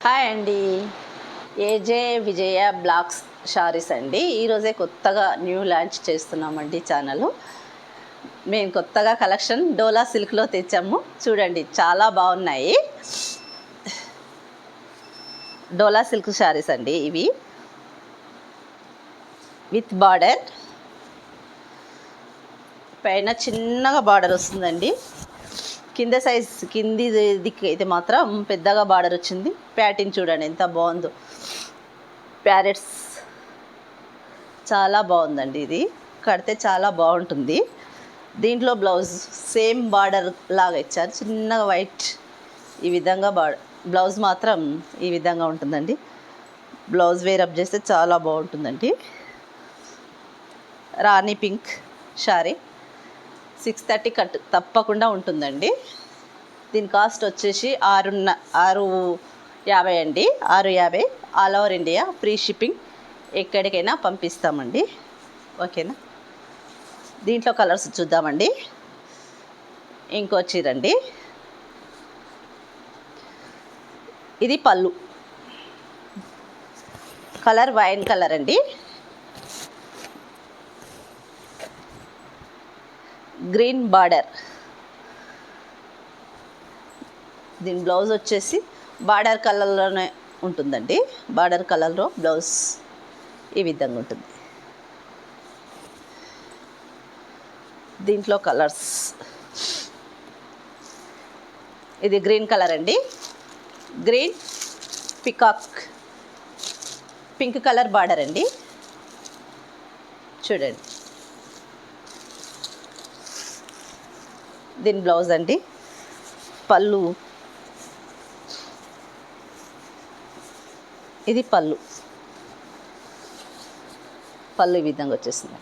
Hi అండి. ఏజే విజయ blogs saris అండి. ఈరోజే కొత్తగా న్యూ లాంచ్ చేస్తున్నామండి ఛానల్. మేము కొత్తగా కలెక్షన్ డోలా సిల్క్లో తెచ్చాము. చూడండి చాలా బాగున్నాయి. డోలా సిల్క్ శారీస్ అండి ఇవి, విత్ బార్డర్. పైన చిన్నగా బార్డర్ వస్తుందండి. కింద సైజ్ కింది దిక్కు అయితే మాత్రం పెద్దగా బార్డర్ వచ్చింది. ప్యాటింగ్ చూడండి ఎంత బాగుందో. ప్యారెట్స్ చాలా బాగుందండి. ఇది కడితే చాలా బాగుంటుంది. దీంట్లో బ్లౌజ్ సేమ్ బార్డర్ లాగా ఇచ్చారు, చిన్నగా వైట్. ఈ విధంగా బ్లౌజ్ మాత్రం ఈ విధంగా ఉంటుందండి. బ్లౌజ్ వేరప్ చేస్తే చాలా బాగుంటుందండి. రాణి పింక్ శారీ 630 కట్ తప్పకుండా ఉంటుందండి. దీని కాస్ట్ వచ్చేసి 650 అండి. 650 all over India, free shipping, ఎక్కడికైనా పంపిస్తామండి. ఓకేనా. దీంట్లో కలర్స్ చూద్దామండి. ఇంకో చీరండి. ఇది పళ్ళు కలర్ వైన్ కలర్ అండి. Green border. దీని బ్లౌజ్ వచ్చేసి బార్డర్ కలర్లోనే ఉంటుందండి. బార్డర్ కలర్లో బ్లౌజ్ ఈ విధంగా ఉంటుంది. దీంట్లో కలర్స్, ఇది గ్రీన్ కలర్ అండి. Green peacock pink colour border అండి. చూడండి. దీని బ్లౌజ్ అండి. పళ్ళు, ఇది పళ్ళు ఈ విధంగా వచ్చేసింది.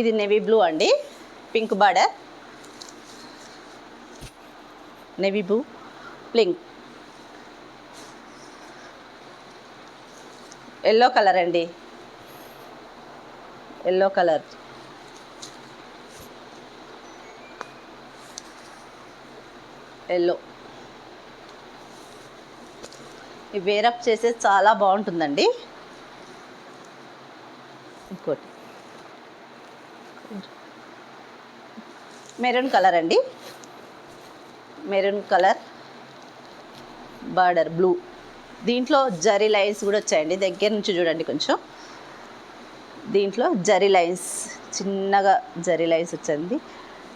ఇది నేవీ బ్లూ అండి. Pink border, navy blue pink. Yellow colour అండి. Yellow colour, yellow. ఈ వేరప్ చేసే చాలా బాగుంటుందండి. ఇంకోటి మెరూన్ కలర్ అండి. Maroon colour border blue. దీంట్లో జరీ లైన్స్ కూడా వచ్చాయండి. దగ్గర నుంచి చూడండి కొంచెం. దీంట్లో జరీ లైన్స్, చిన్నగా జరీ లైన్స్ వచ్చింది.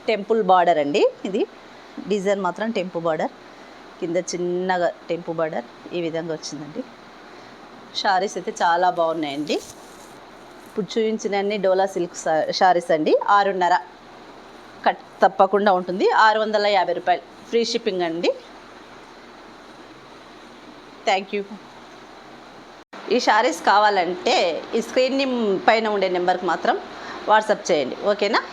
టెంపుల్ బార్డర్ అండి. ఇది డిజైన్ మాత్రం టెంపుల్ బార్డర్, కింద చిన్నగా టెంపుల్ బార్డర్ ఈ విధంగా వచ్చిందండి. శారీస్ అయితే చాలా బాగున్నాయండి. ఇప్పుడు చూపించినన్ని డోలా సిల్క్ శారీస్ అండి. 6.5 కట్ తప్పకుండా ఉంటుంది. 650 రూపాయలు, ఫ్రీ షిప్పింగ్ అండి. Thank you. ఈ శారీస్ కావాలంటే ఈ స్క్రీన్ పైన ఉండే నెంబర్కి మాత్రం వాట్సాప్ చేయండి. ఓకేనా.